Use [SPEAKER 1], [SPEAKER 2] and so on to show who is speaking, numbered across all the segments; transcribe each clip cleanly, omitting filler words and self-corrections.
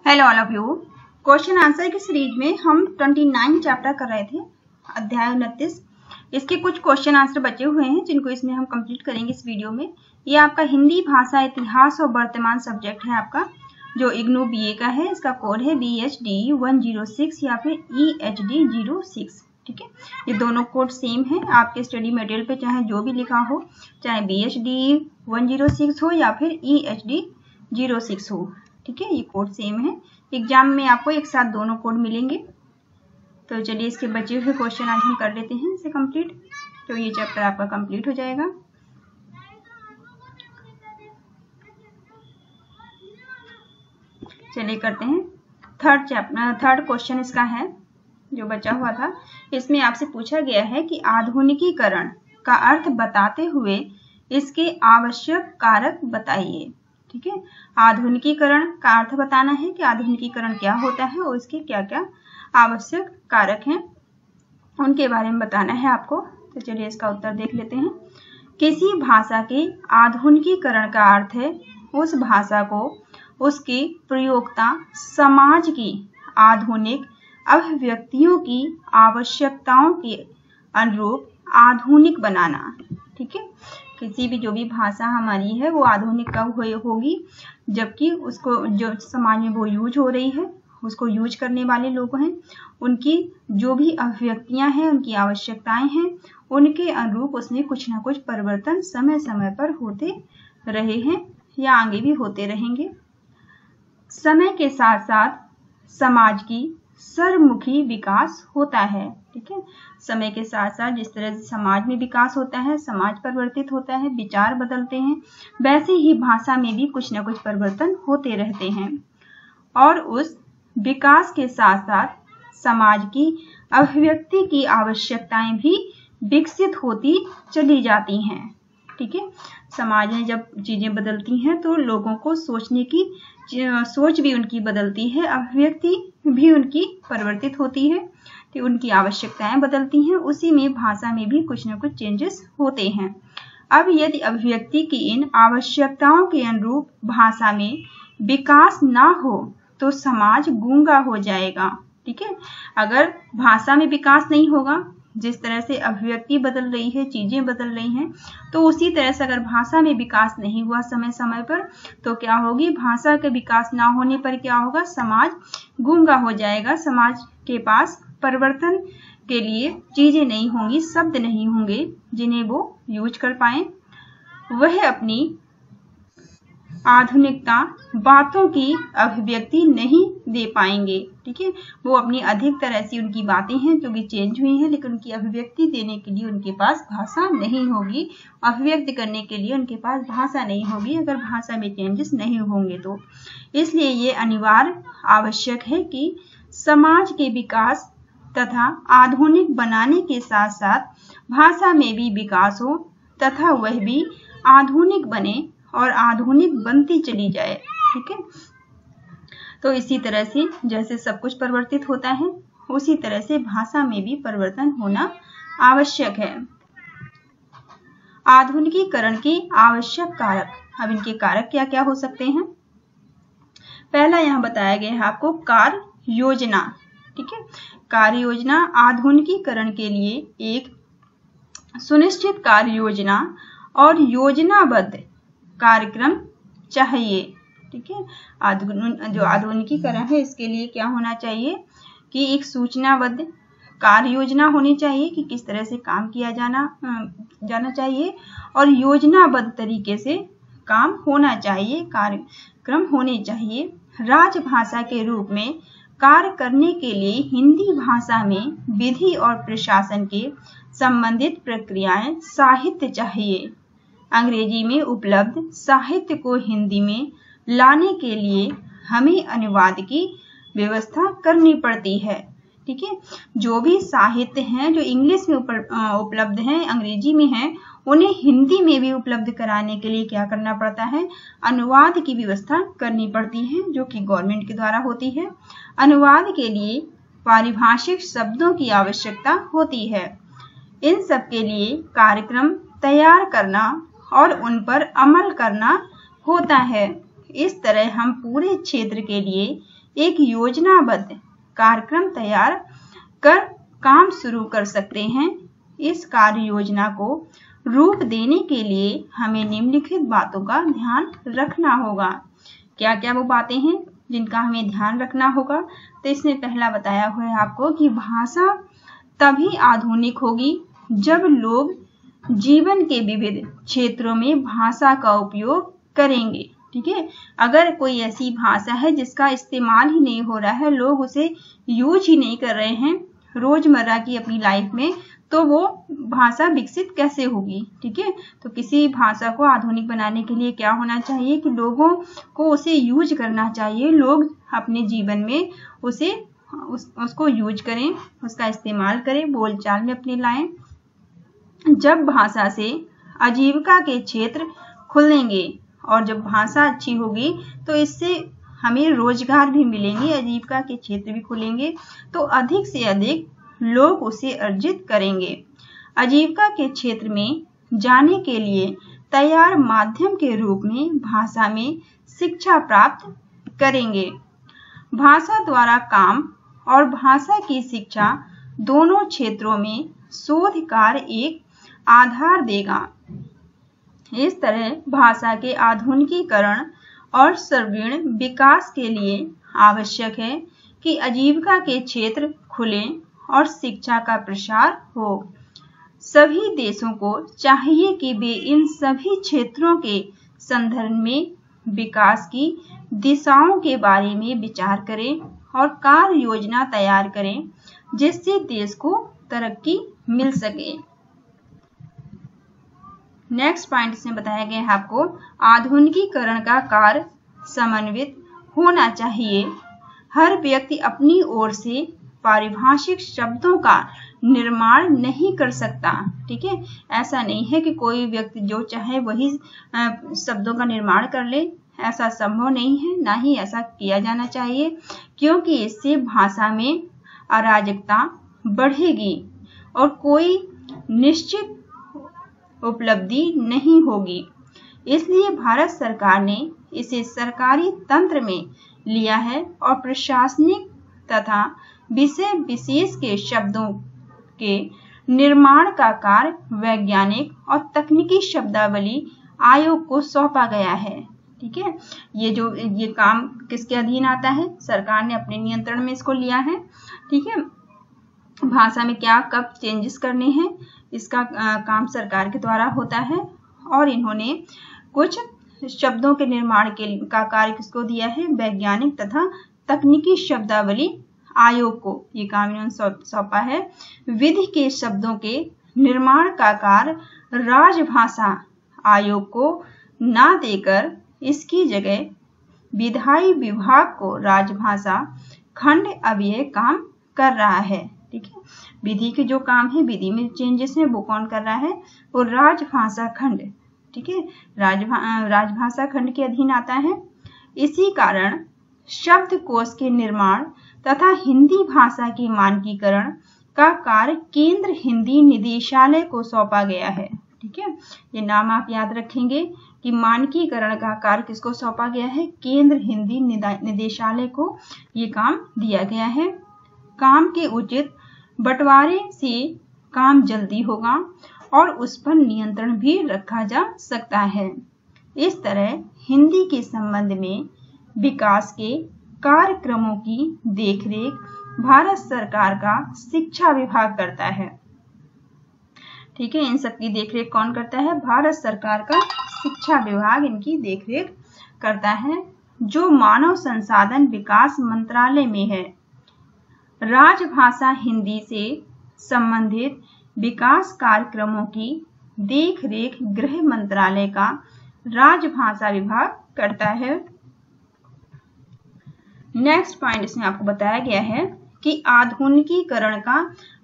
[SPEAKER 1] Hello all of you. Question answer की series में हम 29 चैप्टर कर रहे थे, अध्याय 29। इसके कुछ क्वेश्चन आंसर बचे हुए हैं जिनको इसमें हम कंप्लीट करेंगे इस वीडियो में। ये आपका हिंदी भाषा इतिहास और वर्तमान सब्जेक्ट है आपका, जो इग्नू बीए का है। इसका कोड है BHD 106 या फिर EHD 06। ठीक है, ये दोनों कोड सेम है आपके स्टडी मटेरियल पे, चाहे जो भी लिखा हो, चाहे BHD 106 हो या फिर EHD 06 हो। ठीक है, ये कोड सेम है। एग्जाम में आपको एक साथ दोनों कोड मिलेंगे। तो चलिए इसके बचे हुए क्वेश्चन आज हम कर लेते हैं इसे कंप्लीट, तो ये चैप्टर आपका कंप्लीट हो जाएगा। चलिए करते हैं। थर्ड क्वेश्चन इसका है जो बचा हुआ था। इसमें आपसे पूछा गया है कि आधुनिकीकरण का अर्थ बताते हुए इसके आवश्यक कारक बताइए। ठीक है, आधुनिकीकरण का अर्थ बताना है कि आधुनिकीकरण क्या होता है और इसके क्या क्या आवश्यक कारक हैं, उनके बारे में बताना है आपको। तो चलिए इसका उत्तर देख लेते हैं। किसी भाषा के आधुनिकीकरण का अर्थ है उस भाषा को उसकी प्रयोक्ता समाज की आधुनिक अभिव्यक्तियों की आवश्यकताओं के अनुरूप आधुनिक बनाना। ठीक है, किसी भी जो भी भाषा हमारी है वो आधुनिक कब होगी, जबकि उसको जो समाज में वो यूज हो रही है, उसको यूज करने वाले लोग हैं, उनकी जो भी अभिव्यक्तियां हैं, उनकी आवश्यकताएं हैं, उनके अनुरूप उसमें कुछ ना कुछ परिवर्तन समय समय पर होते रहे हैं या आगे भी होते रहेंगे। समय के साथ साथ समाज की सर्वमुखी विकास होता है। ठीक है, समय के साथ साथ जिस तरह से समाज में विकास होता है, समाज परिवर्तित होता है, विचार बदलते हैं, वैसे ही भाषा में भी कुछ न कुछ परिवर्तन होते रहते हैं और उस विकास के साथ साथ समाज की अभिव्यक्ति की आवश्यकताएं भी विकसित होती चली जाती हैं। ठीक है, समाज में जब चीजें बदलती हैं तो लोगों को सोचने की सोच भी उनकी बदलती है, अभिव्यक्ति भी उनकी परिवर्तित होती है, तो उनकी आवश्यकताएं बदलती हैं। उसी में भाषा में भी कुछ न कुछ चेंजेस होते हैं। अब यदि अभिव्यक्ति की इन आवश्यकताओं के अनुरूप भाषा में विकास ना हो तो समाज गूंगा हो जाएगा। ठीक है, अगर भाषा में विकास नहीं होगा, जिस तरह से अभिव्यक्ति बदल रही है, चीजें बदल रही हैं, तो उसी तरह से अगर भाषा में विकास नहीं हुआ समय समय पर, तो क्या होगी, भाषा के विकास ना होने पर क्या होगा, समाज गूंगा हो जाएगा। समाज के पास परिवर्तन के लिए चीजें नहीं होंगी, शब्द नहीं होंगे जिन्हें वो यूज कर पाए। वह अपनी आधुनिकता बातों की अभिव्यक्ति नहीं दे पाएंगे। ठीक है, वो अपनी अधिक तरह से उनकी बातें हैं जो कि चेंज हुई हैं, लेकिन उनकी अभिव्यक्ति देने के लिए उनके पास भाषा नहीं होगी, अभिव्यक्त करने के लिए उनके पास भाषा नहीं होगी अगर भाषा में चेंजेस नहीं होंगे तो। इसलिए ये अनिवार्य आवश्यक है कि समाज के विकास तथा आधुनिक बनाने के साथ साथ भाषा में भी विकास हो तथा वह भी आधुनिक बने और आधुनिक बनती चली जाए। ठीक है, तो इसी तरह से जैसे सब कुछ परिवर्तित होता है, उसी तरह से भाषा में भी परिवर्तन होना आवश्यक है। आधुनिकीकरण के आवश्यक कारक, अब इनके कारक क्या क्या हो सकते हैं। पहला यहाँ बताया गया है आपको कार्य योजना। ठीक है, कार्य योजना आधुनिकीकरण के लिए एक सुनिश्चित कार्य योजना और योजनाबद्ध कार्यक्रम चाहिए। ठीक है, जो आधुनिकीकरण है इसके लिए क्या होना चाहिए कि एक सूचनाबद्ध कार्य योजना होनी चाहिए कि किस तरह से काम किया जाना चाहिए और योजनाबद्ध तरीके से काम होना चाहिए, कार्यक्रम होने चाहिए। राजभाषा के रूप में कार्य करने के लिए हिंदी भाषा में विधि और प्रशासन के संबंधित प्रक्रियाएं, साहित्य चाहिए। अंग्रेजी में उपलब्ध साहित्य को हिंदी में लाने के लिए हमें अनुवाद की व्यवस्था करनी पड़ती है। ठीक है, जो भी साहित्य हैं जो इंग्लिश में उपलब्ध हैं, अंग्रेजी में हैं, उन्हें हिंदी में भी उपलब्ध कराने के लिए क्या करना पड़ता है, अनुवाद की व्यवस्था करनी पड़ती है, जो कि गवर्नमेंट के द्वारा होती है। अनुवाद के लिए पारिभाषिक शब्दों की आवश्यकता होती है। इन सब के लिए कार्यक्रम तैयार करना और उन पर अमल करना होता है। इस तरह हम पूरे क्षेत्र के लिए एक योजनाबद्ध कार्यक्रम तैयार कर काम शुरू कर सकते हैं। इस कार्य योजना को रूप देने के लिए हमें निम्नलिखित बातों का ध्यान रखना होगा। क्या क्या वो बातें हैं जिनका हमें ध्यान रखना होगा? तो इसमें पहला बताया हुआ है आपको कि भाषा तभी आधुनिक होगी जब लोग जीवन के विविध क्षेत्रों में भाषा का उपयोग करेंगे। ठीक है, अगर कोई ऐसी भाषा है जिसका इस्तेमाल ही नहीं हो रहा है, लोग उसे यूज ही नहीं कर रहे हैं रोजमर्रा की अपनी लाइफ में, तो वो भाषा विकसित कैसे होगी? ठीक है, तो किसी भाषा को आधुनिक बनाने के लिए क्या होना चाहिए कि लोगों को उसे यूज करना चाहिए, लोग अपने जीवन में उसको यूज करें, उसका इस्तेमाल करें, बोलचाल में अपने लाएं। जब भाषा से आजीविका के क्षेत्र खुलेंगे और जब भाषा अच्छी होगी तो इससे हमें रोजगार भी मिलेंगे, आजीविका के क्षेत्र भी खुलेंगे, तो अधिक से अधिक लोग उसे अर्जित करेंगे। आजीविका के क्षेत्र में जाने के लिए तैयार माध्यम के रूप में भाषा में शिक्षा प्राप्त करेंगे। भाषा द्वारा काम और भाषा की शिक्षा दोनों क्षेत्रों में शोध कार्य एक आधार देगा। इस तरह भाषा के आधुनिकीकरण और सर्वांगीण विकास के लिए आवश्यक है कि आजीविका के क्षेत्र खुलें और शिक्षा का प्रसार हो। सभी देशों को चाहिए कि वे इन सभी क्षेत्रों के संदर्भ में विकास की दिशाओं के बारे में विचार करें और कार्य योजना तैयार करें जिससे देश को तरक्की मिल सके। नेक्स्ट पॉइंट इसमें बताया गया है आपको, आधुनिकीकरण का कार्य समन्वित होना चाहिए। हर व्यक्ति अपनी ओर से पारिभाषिक शब्दों का निर्माण नहीं कर सकता। ठीक है, ऐसा नहीं है कि कोई व्यक्ति जो चाहे वही शब्दों का निर्माण कर ले, ऐसा संभव नहीं है, ना ही ऐसा किया जाना चाहिए, क्योंकि इससे भाषा में अराजकता बढ़ेगी और कोई निश्चित उपलब्धि नहीं होगी। इसलिए भारत सरकार ने इसे सरकारी तंत्र में लिया है और प्रशासनिक तथा विषय विशेष के शब्दों के निर्माण का कार्य वैज्ञानिक और तकनीकी शब्दावली आयोग को सौंपा गया है। ठीक है, ये काम किसके अधीन आता है? सरकार ने अपने नियंत्रण में इसको लिया है। ठीक है, भाषा में क्या कब चेंजेस करने हैं इसका काम सरकार के द्वारा होता है और इन्होंने कुछ शब्दों के निर्माण का कार्य किसको दिया है? वैज्ञानिक तथा तकनीकी शब्दावली आयोग को ये काम इन्होंने सौंपा है। विधि के शब्दों के निर्माण का कार्य राजभाषा आयोग को ना देकर इसकी जगह विधायी विभाग को राजभाषा खंड अब यह काम कर रहा है। ठीक है, विधि के जो काम है, विधि में चेंजेस है, वो कौन कर रहा है? वो राजभाषा खंड। ठीक है, राजभाषा खंड के अधीन आता है। इसी कारण शब्दकोश के निर्माण तथा हिंदी भाषा के मानकीकरण का कार्य केंद्र हिंदी निदेशालय को सौंपा गया है। ठीक है, ये नाम आप याद रखेंगे कि मानकीकरण का कार्य किसको सौंपा गया है? केंद्र हिंदी निदेशालय को ये काम दिया गया है। काम के उचित बंटवारे से काम जल्दी होगा और उस पर नियंत्रण भी रखा जा सकता है। इस तरह हिंदी के संबंध में विकास के कार्यक्रमों की देखरेख भारत सरकार का शिक्षा विभाग करता है। ठीक है, इन सब की देखरेख कौन करता है? भारत सरकार का शिक्षा विभाग इनकी देखरेख करता है, जो मानव संसाधन विकास मंत्रालय में है। राजभाषा हिंदी से संबंधित विकास कार्यक्रमों की देखरेख गृह मंत्रालय का राजभाषा विभाग करता है। नेक्स्ट पॉइंट इसमें आपको बताया गया है कि आधुनिकीकरण का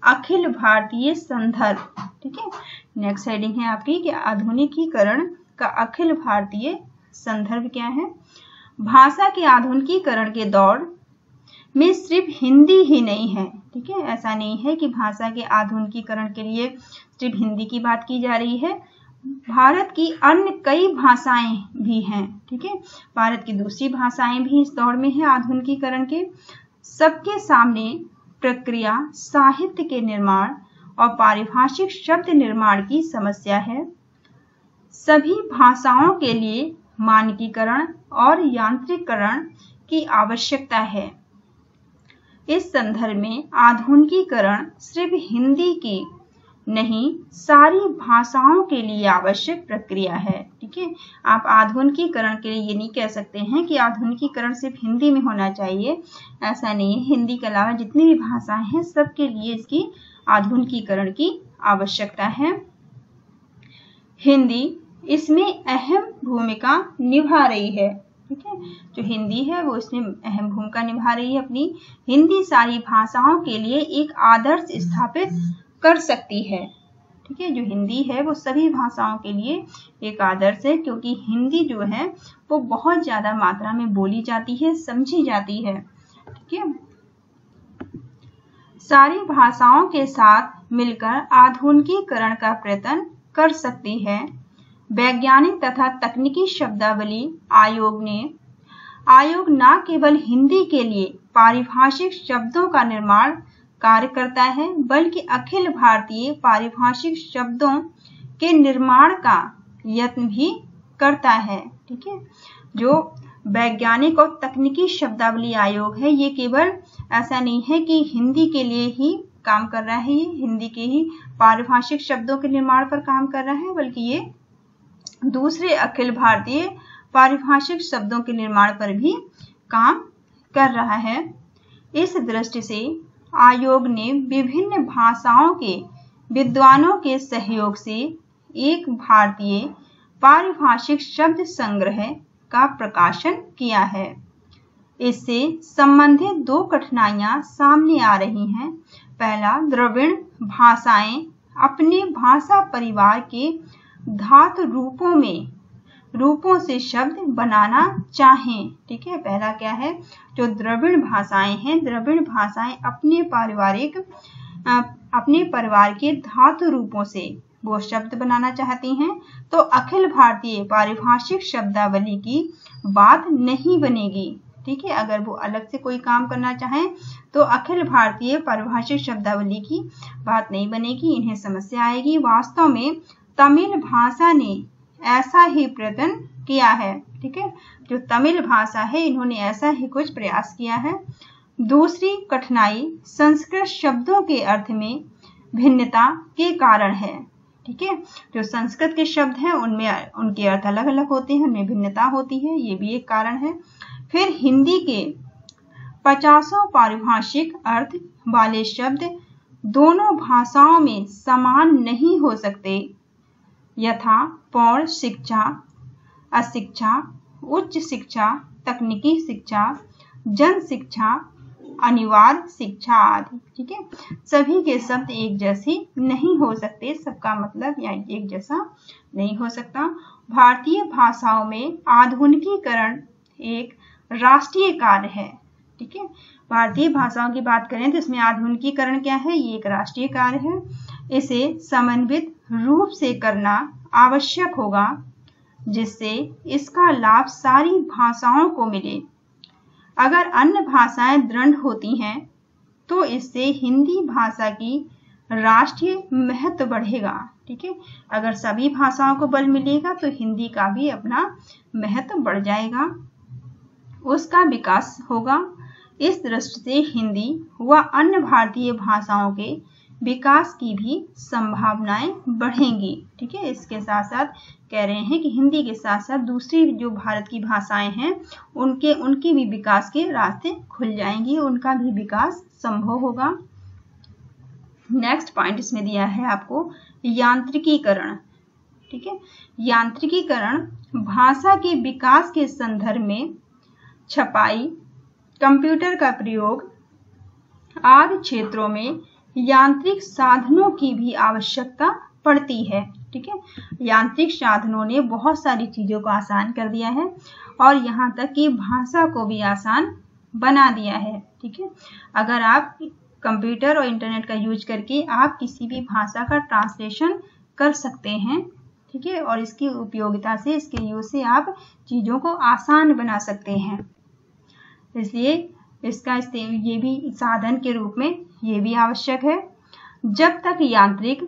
[SPEAKER 1] अखिल भारतीय संदर्भ। ठीक है, नेक्स्ट हेडिंग है आपकी कि आधुनिकीकरण का अखिल भारतीय संदर्भ क्या है? भाषा के आधुनिकीकरण के दौर में सिर्फ हिंदी ही नहीं है। ठीक है, ऐसा नहीं है कि भाषा के आधुनिकीकरण के लिए सिर्फ हिंदी की बात की जा रही है, भारत की अन्य कई भाषाएं भी हैं, ठीक है, भारत की दूसरी भाषाएं भी इस दौर में है आधुनिकीकरण के। सबके सामने प्रक्रिया, साहित्य के निर्माण और पारिभाषिक शब्द निर्माण की समस्या है। सभी भाषाओं के लिए मानकीकरण और यांत्रिकरण की आवश्यकता है। इस संदर्भ में आधुनिकीकरण सिर्फ हिंदी की नहीं, सारी भाषाओं के लिए आवश्यक प्रक्रिया है, ठीक है। आप आधुनिकीकरण के लिए ये नहीं कह सकते हैं कि आधुनिकीकरण सिर्फ हिंदी में होना चाहिए, ऐसा नहीं है। हिंदी के अलावा जितनी भी भाषाएं हैं सबके लिए इसकी आधुनिकीकरण की आवश्यकता है। हिंदी इसमें अहम भूमिका निभा रही है, ठीक है, जो हिंदी है वो इसमें अहम भूमिका निभा रही है अपनी। हिंदी सारी भाषाओं के लिए एक आदर्श स्थापित कर सकती है, ठीक है, जो हिंदी है वो सभी भाषाओं के लिए एक आदर्श है, क्योंकि हिंदी जो है वो बहुत ज्यादा मात्रा में बोली जाती है, समझी जाती है, ठीक है। सारी भाषाओं के साथ मिलकर आधुनिकीकरण का प्रयत्न कर सकती है। वैज्ञानिक तथा तकनीकी शब्दावली आयोग न केवल हिंदी के लिए पारिभाषिक शब्दों का निर्माण कार्य करता है, बल्कि अखिल भारतीय पारिभाषिक शब्दों के निर्माण का यत्न भी करता है, ठीक है। जो वैज्ञानिक और तकनीकी शब्दावली आयोग है, ये केवल ऐसा नहीं है कि हिंदी के लिए ही काम कर रहा है, ये हिंदी के ही पारिभाषिक शब्दों के निर्माण पर काम कर रहा है, बल्कि ये दूसरे अखिल भारतीय पारिभाषिक शब्दों के निर्माण पर भी काम कर रहा है। इस दृष्टि से आयोग ने विभिन्न भाषाओं के विद्वानों के सहयोग से एक भारतीय पारिभाषिक शब्द संग्रह का प्रकाशन किया है। इससे संबंधित दो कठिनाइयां सामने आ रही हैं। पहला, द्रविड़ भाषाएं अपने भाषा परिवार के धातु रूपों से शब्द बनाना चाहें, ठीक है। पहला क्या है, जो द्रविड़ भाषाएं हैं, द्रविड़ भाषाएं अपने परिवार के धातु रूपों से वो शब्द बनाना चाहती हैं, तो अखिल भारतीय पारिभाषिक शब्दावली की बात नहीं बनेगी, ठीक है। अगर वो अलग से कोई काम करना चाहें तो अखिल भारतीय पारिभाषिक शब्दावली की बात नहीं बनेगी, इन्हें समस्या आएगी। वास्तव में तमिल भाषा ने ऐसा ही प्रयत्न किया है, ठीक है। जो तमिल भाषा है इन्होंने ऐसा ही कुछ प्रयास किया है। दूसरी कठिनाई संस्कृत शब्दों के अर्थ में भिन्नता के कारण है, ठीक है। जो संस्कृत के शब्द हैं उनमें उनके अर्थ अलग अलग होते हैं, उनमें भिन्नता होती है, ये भी एक कारण है। फिर हिंदी के 50 पारिभाषिक अर्थ वाले शब्द दोनों भाषाओं में समान नहीं हो सकते, यथा प्रौढ़ शिक्षा, अशिक्षा, उच्च शिक्षा, तकनीकी शिक्षा, जन शिक्षा, अनिवार्य शिक्षा आदि, ठीक है। सभी के शब्द एक जैसे नहीं हो सकते, सबका मतलब या एक जैसा नहीं हो सकता। भारतीय भाषाओं में आधुनिकीकरण एक राष्ट्रीय कार्य है, ठीक है। भारतीय भाषाओं की बात करें तो इसमें आधुनिकीकरण क्या है, ये एक राष्ट्रीय कार्य है। इसे समन्वित रूप से करना आवश्यक होगा, जिससे इसका लाभ सारी भाषाओं को मिले। अगर अन्य भाषाएं दृढ़ होती हैं तो इससे हिंदी भाषा की राष्ट्रीय महत्व बढ़ेगा, ठीक है। अगर सभी भाषाओं को बल मिलेगा तो हिंदी का भी अपना महत्व बढ़ जाएगा, उसका विकास होगा। इस दृष्टि से हिंदी व अन्य भारतीय भाषाओं के विकास की भी संभावनाएं बढ़ेंगी, ठीक है। इसके साथ साथ कह रहे हैं कि हिंदी के साथ साथ दूसरी जो भारत की भाषाएं हैं उनके भी विकास के रास्ते खुल जाएंगे, उनका भी विकास संभव होगा। नेक्स्ट पॉइंट इसमें दिया है आपको यांत्रिकीकरण, ठीक है। यांत्रिकीकरण भाषा के विकास के संदर्भ में छपाई, कंप्यूटर का प्रयोग आदि क्षेत्रों में यांत्रिक साधनों की भी आवश्यकता पड़ती है, ठीक है। यांत्रिक साधनों ने बहुत सारी चीजों को आसान कर दिया है और यहाँ तक कि भाषा को भी आसान बना दिया है, ठीक है। अगर आप कंप्यूटर और इंटरनेट का यूज करके आप किसी भी भाषा का ट्रांसलेशन कर सकते हैं, ठीक है, और इसकी उपयोगिता से, इसके यूज से आप चीजों को आसान बना सकते हैं। इसलिए इसका ये भी साधन के रूप में ये भी आवश्यक है। जब तक यांत्रिक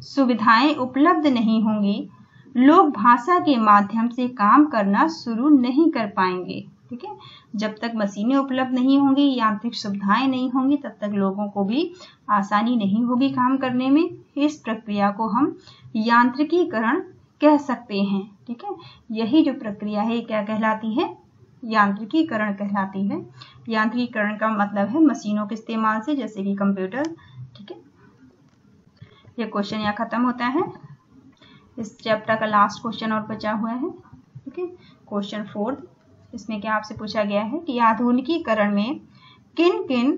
[SPEAKER 1] सुविधाएं उपलब्ध नहीं होंगी, लोग भाषा के माध्यम से काम करना शुरू नहीं कर पाएंगे। ठीक है, जब तक मशीनें उपलब्ध नहीं होंगी, यांत्रिक सुविधाएं नहीं होंगी, तब तक लोगों को भी आसानी नहीं होगी काम करने में। इस प्रक्रिया को हम यांत्रिकीकरण कह सकते हैं। ठीक है, यही जो प्रक्रिया है क्या कहलाती है? यांत्रिकीकरण कहलाती है। यांत्रिकीकरण का मतलब है मशीनों के इस्तेमाल से, जैसे कि कंप्यूटर। ठीक है, ये क्वेश्चन यहाँ खत्म होता है। इस चैप्टर का लास्ट क्वेश्चन और बचा हुआ है। ठीक है, क्वेश्चन 4, इसमें क्या आपसे पूछा गया है कि आधुनिकीकरण में किन किन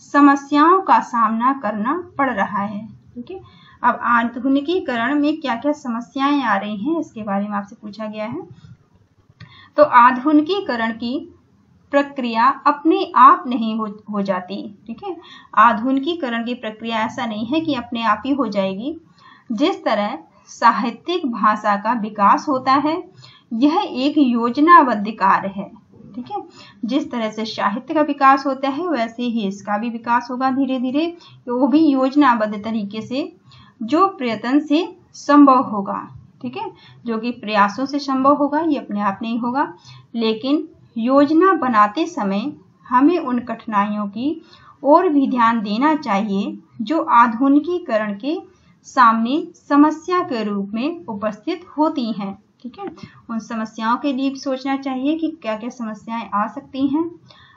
[SPEAKER 1] समस्याओं का सामना करना पड़ रहा है। ठीक है, अब आधुनिकीकरण में क्या क्या समस्याएं आ रही हैं, इसके बारे में आपसे पूछा गया है। तो आधुनिकीकरण की प्रक्रिया अपने आप नहीं हो जाती। ठीक है, आधुनिकीकरण की प्रक्रिया ऐसा नहीं है कि अपने आप ही हो जाएगी। जिस तरह साहित्यिक भाषा का विकास होता है, यह एक योजनाबद्ध कार्य है। ठीक है, जिस तरह से साहित्य का विकास होता है, वैसे ही इसका भी विकास होगा धीरे धीरे, तो वो भी योजनाबद्ध तरीके से, जो प्रयत्न से संभव होगा। ठीक है, जो कि प्रयासों से संभव होगा, ये अपने आप नहीं होगा। लेकिन योजना बनाते समय हमें उन कठिनाइयों की ओर भी ध्यान देना चाहिए जो आधुनिकीकरण के सामने समस्या के रूप में उपस्थित होती हैं। ठीक है, उन समस्याओं के लिए भी सोचना चाहिए कि क्या क्या समस्याएं आ सकती हैं।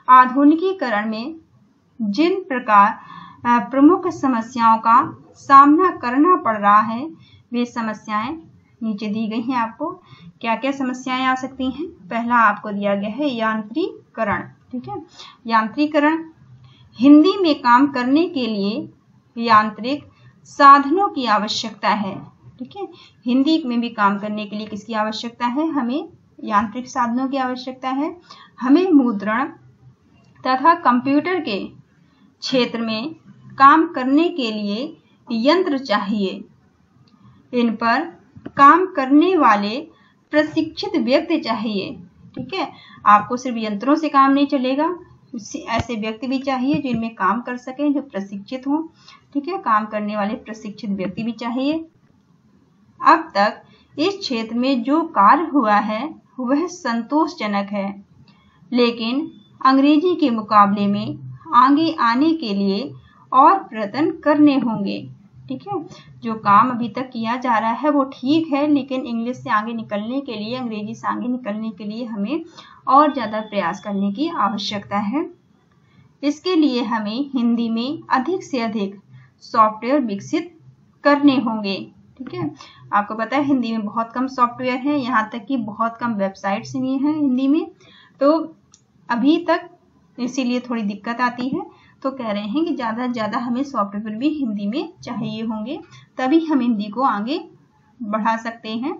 [SPEAKER 1] आधुनिकीकरण में जिन प्रकार प्रमुख समस्याओं का सामना करना पड़ रहा है, वे समस्याएं नीचे दी गई हैं। आपको क्या क्या समस्याएं आ सकती हैं? पहला आपको दिया गया है यांत्रिकीकरण। ठीक है, यांत्रिकीकरण, हिंदी में काम करने के लिए यांत्रिक साधनों की आवश्यकता है। ठीक है, हिंदी में भी काम करने के लिए किसकी आवश्यकता है? हमें यांत्रिक साधनों की आवश्यकता है। हमें मुद्रण तथा कंप्यूटर के क्षेत्र में काम करने के लिए यंत्र चाहिए। इन पर काम करने वाले प्रशिक्षित व्यक्ति चाहिए। ठीक है, आपको सिर्फ यंत्रों से काम नहीं चलेगा, ऐसे व्यक्ति भी चाहिए जो इनमें काम कर सकें, जो प्रशिक्षित हों। ठीक है, काम करने वाले प्रशिक्षित व्यक्ति भी चाहिए। अब तक इस क्षेत्र में जो कार्य हुआ है वह संतोषजनक है, लेकिन अंग्रेजी के मुकाबले में आगे आने के लिए और प्रयत्न करने होंगे। ठीक है, जो काम अभी तक किया जा रहा है वो ठीक है, लेकिन इंग्लिश से आगे निकलने के लिए, अंग्रेजी से आगे निकलने के लिए हमें और ज़्यादा प्रयास करने की आवश्यकता है। इसके लिए हमें हिंदी में अधिक से अधिक सॉफ्टवेयर विकसित करने होंगे। ठीक है, आपको पता है हिंदी में बहुत कम सॉफ्टवेयर है, यहाँ तक कि बहुत कम वेबसाइट्स भी हैं हिंदी में, तो अभी तक इसीलिए थोड़ी दिक्कत आती है। तो कह रहे हैं कि ज़्यादा से ज़्यादा हमें सॉफ्टवेयर भी हिंदी में चाहिए होंगे, तभी हम हिंदी को आगे बढ़ा सकते हैं।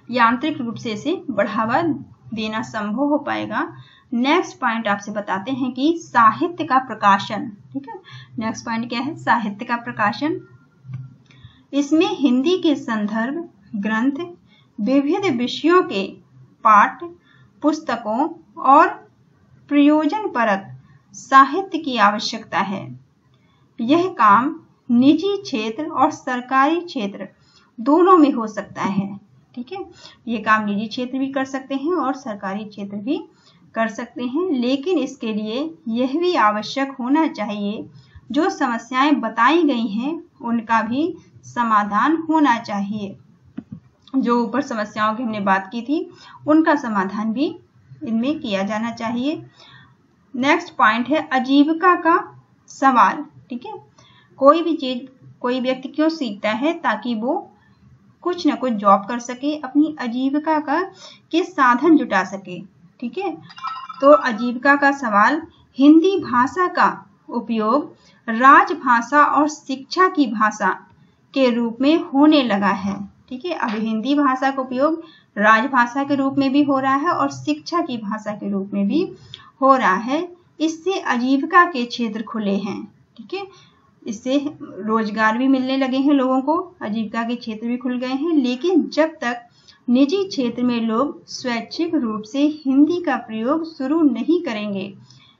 [SPEAKER 1] यांत्रिक रूप से इसे बढ़ावा देना संभव हो पाएगा। नेक्स्ट पॉइंट आपसे बताते हैं कि साहित्य का प्रकाशन। ठीक है, नेक्स्ट पॉइंट क्या है? साहित्य का प्रकाशन। इसमें हिंदी के संदर्भ ग्रंथ, विविध विषयों के पाठ पुस्तकों और प्रयोजनपरक साहित्य की आवश्यकता है। यह काम निजी क्षेत्र और सरकारी क्षेत्र दोनों में हो सकता है। ठीक है, ये काम निजी क्षेत्र भी कर सकते हैं और सरकारी क्षेत्र भी कर सकते हैं, लेकिन इसके लिए यह भी आवश्यक होना चाहिए जो समस्याएं बताई गई हैं उनका भी समाधान होना चाहिए। जो ऊपर समस्याओं की हमने बात की थी उनका समाधान भी इनमें किया जाना चाहिए। नेक्स्ट पॉइंट है आजीविका का सवाल। ठीक है, कोई भी चीज कोई व्यक्ति क्यों सीखता है? ताकि वो कुछ न कुछ जॉब कर सके, अपनी आजीविका के साधन जुटा सके। ठीक है, तो आजीविका का सवाल, हिंदी भाषा का उपयोग राजभाषा और शिक्षा की भाषा के रूप में होने लगा है। ठीक है, अब हिंदी भाषा का उपयोग राजभाषा के रूप में भी हो रहा है और शिक्षा की भाषा के रूप में भी हो रहा है। इससे आजीविका के क्षेत्र खुले हैं। ठीक है, इससे रोजगार भी मिलने लगे हैं लोगों को, आजीविका के क्षेत्र भी खुल गए हैं। लेकिन जब तक निजी क्षेत्र में लोग स्वैच्छिक रूप से हिंदी का प्रयोग शुरू नहीं करेंगे,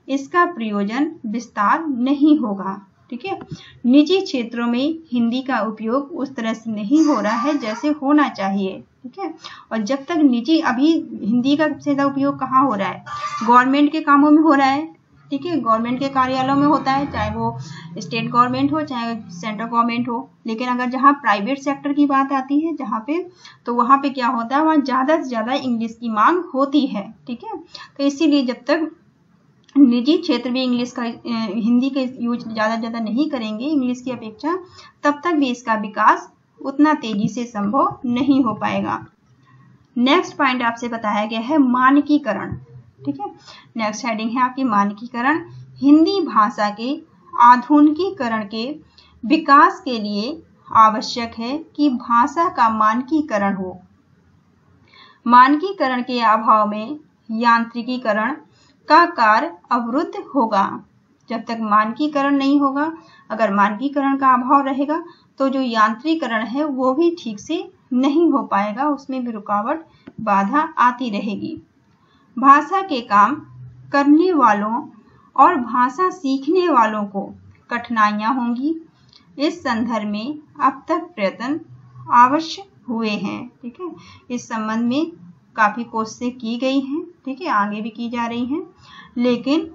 [SPEAKER 1] इसका प्रयोजन विस्तार नहीं होगा। ठीक है, निजी क्षेत्रों में हिंदी का उपयोग उस तरह से नहीं हो रहा है जैसे होना चाहिए। ठीक है, और जब तक निजी, अभी हिंदी का सबसे ज्यादा उपयोग कहाँ हो रहा है? गवर्नमेंट के कामों में हो रहा है। ठीक है, गवर्नमेंट के कार्यालयों में होता है, चाहे वो स्टेट गवर्नमेंट हो चाहे सेंट्रल गवर्नमेंट हो। लेकिन अगर जहाँ प्राइवेट सेक्टर की बात आती है जहाँ पे, तो वहाँ पे क्या होता है, वहाँ ज्यादा से ज्यादा इंग्लिश की मांग होती है। ठीक है, तो इसीलिए जब तक निजी क्षेत्र भी इंग्लिश का, हिंदी का यूज ज्यादा नहीं करेंगे इंग्लिश की अपेक्षा, तब तक भी इसका विकास उतना तेजी से संभव नहीं हो पाएगा। नेक्स्ट पॉइंट आपसे बताया गया है मानकीकरण। ठीक है, नेक्स्ट हेडिंग है आपकी मानकीकरण। हिंदी भाषा के आधुनिकीकरण के विकास के लिए आवश्यक है कि भाषा का मानकीकरण हो। मानकीकरण के अभाव में यांत्रिकीकरण का कार्य अवरुद्ध होगा। जब तक मानकीकरण नहीं होगा, अगर मानकीकरण का अभाव रहेगा तो जो यांत्रिकीकरण है वो भी ठीक से नहीं हो पाएगा, उसमें भी रुकावट, बाधा आती रहेगी। भाषा के काम करने वालों और भाषा सीखने वालों को कठिनाइयां होंगी। इस संदर्भ में अब तक प्रयत्न अवश्य हुए हैं। ठीक है, इस संबंध में काफी कोशिशें की गई हैं। ठीक है, आगे भी की जा रही हैं, लेकिन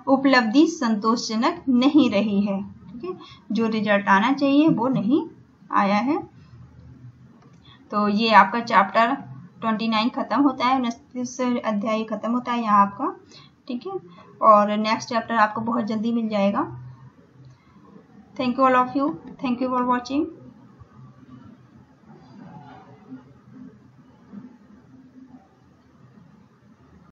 [SPEAKER 1] उपलब्धि संतोषजनक नहीं रही है। ठीक है, जो रिजल्ट आना चाहिए वो नहीं आया है। तो ये आपका चैप्टर 29 खत्म होता है, 29 अध्याय खत्म होता है यहाँ आपका। ठीक है, और नेक्स्ट चैप्टर आपको बहुत जल्दी मिल जाएगा। Thank you all of you, thank you for watching.